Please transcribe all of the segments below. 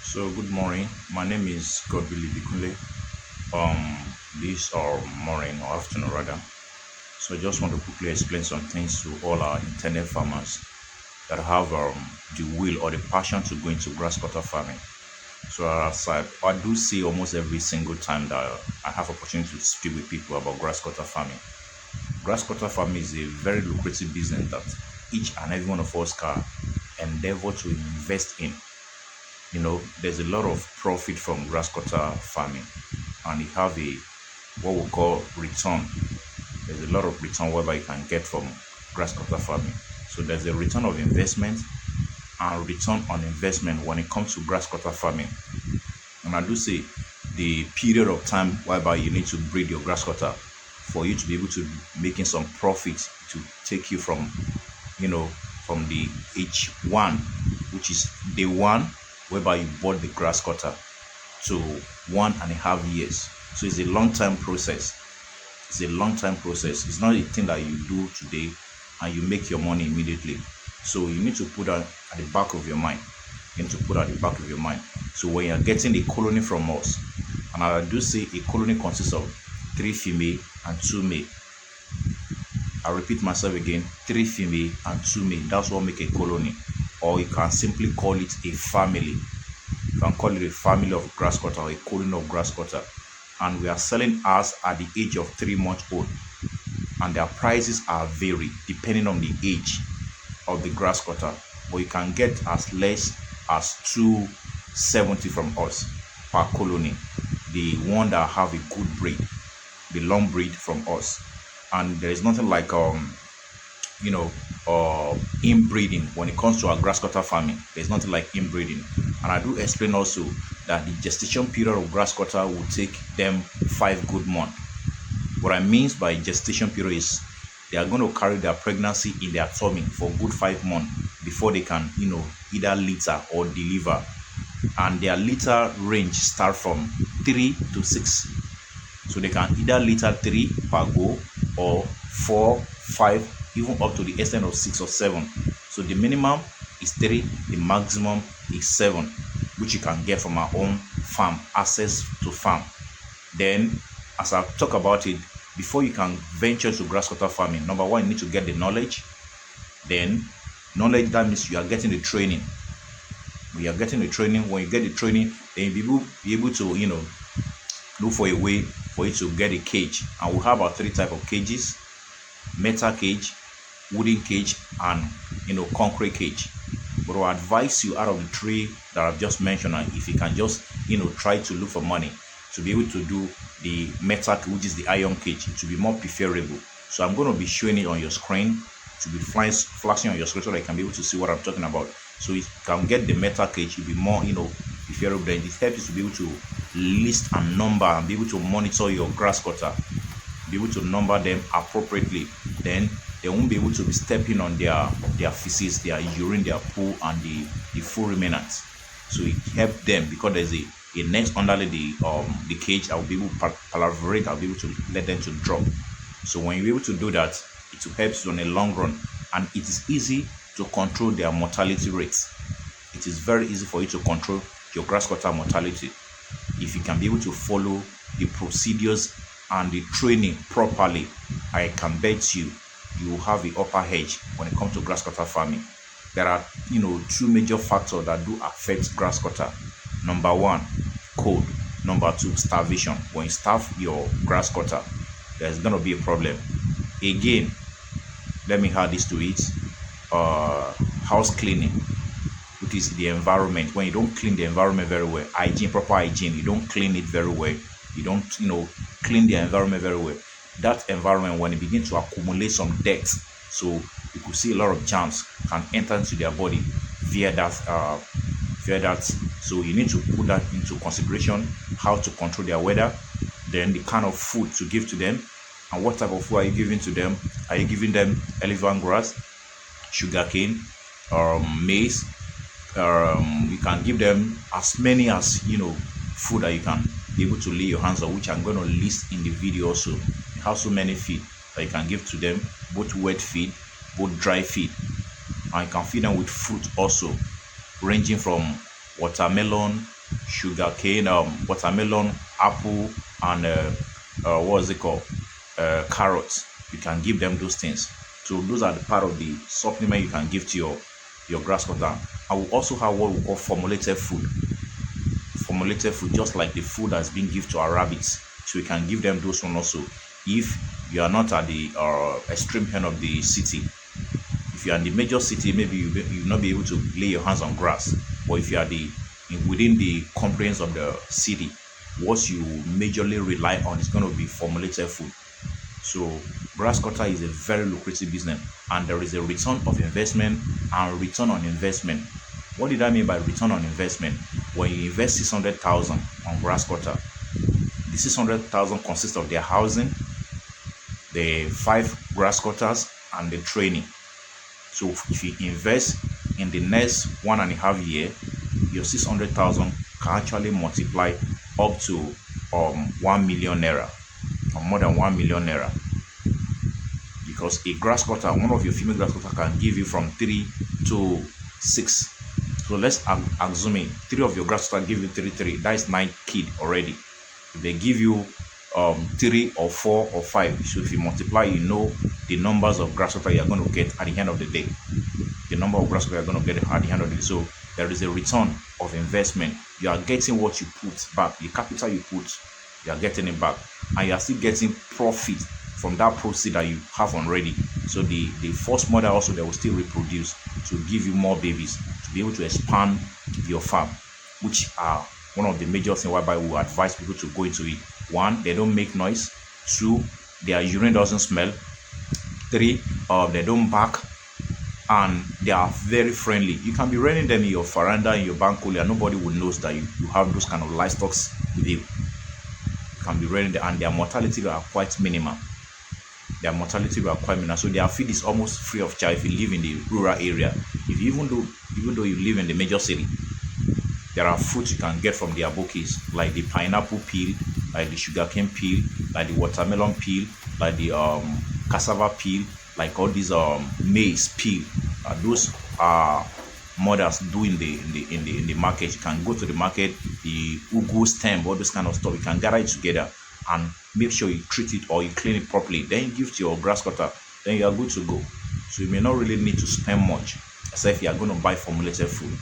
So good morning. My name is Godwilly Bikunle. Um, this or morning or afternoon rather. So I just want to quickly explain some things to all our intended farmers that have the will or the passion to go into grass cutter farming. So as I do see almost every single time that I have opportunity to speak with people about grass cutter farming. Grass cutter farming is a very lucrative business that each and every one of us can endeavor to invest in. There's a lot of profit from grass cutter farming, and it have a what we call return. There's a lot of return whereby you can get from grass cutter farming. So there's a return of investment and return on investment when it comes to grass cutter farming. And I do say the period of time whereby you need to breed your grass cutter for you to be able to making some profit to take you from from the H1, which is day one, whereby you bought the grass cutter, to 1.5 years. So it's a long time process. It's a long time process. It's not a thing that you do today and you make your money immediately. So you need to put that at the back of your mind. You need to put at the back of your mind. So when you're getting a colony from us, and I do say a colony consists of 3 female and 2 male. I repeat myself again, 3 female and 2 male. That's what make a colony. Or you can simply call it a family. You can call it a family of grass cutter or a colony of grass cutter. And we are selling ours at the age of 3 months old. And their prices are varied depending on the age of the grass cutter. But you can get as less as 270 from us per colony. The one that have a good breed, the long breed from us. And there is nothing like inbreeding when it comes to our grass cutter farming. There's nothing like inbreeding. And I do explain also that the gestation period of grass cutter will take them 5 good months. What I mean by gestation period is they are going to carry their pregnancy in their tummy for good 5 months before they can either litter or deliver. And their litter range start from 3 to 6. So they can either litter 3 per go or 4, 5, even up to the extent of 6 or 7. So the minimum is 3, the maximum is 7, which you can get from our own farm, access to farm. Then, as I talk about it, before you can venture to grass cutter farming, number one, you need to get the knowledge. Then, knowledge, that means you are getting the training. When you are getting the training, when you get the training, then you will be able to, look for a way for you to get a cage. And we have about 3 types of cages: metal cage, wooden cage, and concrete cage. But I advise you, out of the 3 that I've just mentioned, and if you can just try to look for money to be able to do the metal, which is the iron cage, to be more preferable. So I'm going to be showing it on your screen, to be flashing on your screen so that you can be able to see what I'm talking about. So if you can get the metal cage, you'll be more preferable. Then it helps you to be able to list and number and be able to monitor your grass cutter, be able to number them appropriately. Then they won't be able to be stepping on their feces, their urine, their poo, and the full remnants. So it helps them because there's a net under the cage. I'll be able to palaverate. I'll be able to let them to drop. So when you're able to do that, it will help you on a long run, and it is easy to control their mortality rates. It is very easy for you to control your grass cutter mortality if you can be able to follow the procedures and the training properly. I can bet you will have the upper edge when it comes to grass cutter farming. There are 2 major factors that do affect grass cutter. Number 1, cold. Number 2, starvation. When you starve your grass cutter, there's going to be a problem. Again, let me add this to it. House cleaning, which is the environment. When you don't clean the environment very well, proper hygiene, you don't clean it very well, you don't clean the environment very well, that environment, when it begins to accumulate some dirt, so you could see a lot of germs can enter into their body via that. So you need to put that into consideration, how to control their weather, then the kind of food to give to them. And what type of food are you giving to them? Are you giving them elephant grass, sugarcane, maize? You can give them as many as food that you can be able to lay your hands on, which I'm going to list in the video also. You have so many feed that you can give to them, both wet feed, both dry feed, and you can feed them with fruit also, ranging from watermelon, sugar cane, watermelon, apple, and what is it called? Carrots. You can give them those things. So those are the part of the supplement you can give to your grass cutter. I will also have what we call formulated food. Formulated food, just like the food that's being given to our rabbits. So we can give them those one also. If you are not at the extreme end of the city, if you are in the major city, maybe you will not be able to lay your hands on grass. But if you are within the comprehense of the city, what you majorly rely on is going to be formulated food. So grass cutter is a very lucrative business, and there is a return of investment and return on investment. What did I mean by return on investment? When you invest 600,000 on grass cutter, the 600,000 consists of their housing, the 5 grass cutters, and the training. So if you invest in the next 1.5 year, your 600,000 can actually multiply up to 1 million naira, or more than 1 million naira. Because a grass cutter, one of your female grass cutter, can give you from 3 to 6. So let's assume 3 of your grass cutter give you 3. That is 9 kids already. If they give you 3 or 4 or 5, so if you multiply, you know the numbers of grass cutter you are going to get at the end of the day. The number of grass cutter you are going to get at the end of the day. So there is a return of investment. You are getting what you put back. The capital you put, you are getting it back, and you are still getting profit from that proceed that you have already. So the first mother also, they will still reproduce to give you more babies, to be able to expand your farm, which are one of the major things whereby we advise people to go into it. 1, they don't make noise. 2, their urine doesn't smell. 3, they don't bark, and they are very friendly. You can be running them in your veranda, in your bancoli, and nobody will know that you have those kind of livestock with you. You can be running them, and their mortality are quite minimal. So their feed is almost free of charge if you live in the rural area. Even though you live in the major city, there are fruits you can get from their bouquets, like the pineapple peel, like the sugarcane peel, like the watermelon peel, like the cassava peel, like all these maize peel. Those are mothers do in the market. You can go to the market, the ugu stem, all this kind of stuff. You can gather it together and make sure you treat it or you clean it properly. Then you give it to your grass cutter. Then you are good to go. So you may not really need to spend much, except if you are going to buy formulated food.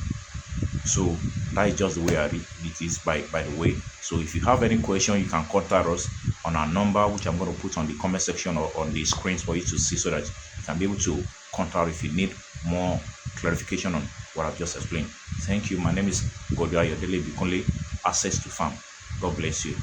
So that is just the way it is, by the way. So if you have any question, you can contact us on our number, which I'm going to put on the comment section or on the screens for you to see, so that you can be able to contact if you need more clarification on what I've just explained. Thank you. My name is Godra, your daily Bikonle, Access to Farm. God bless you.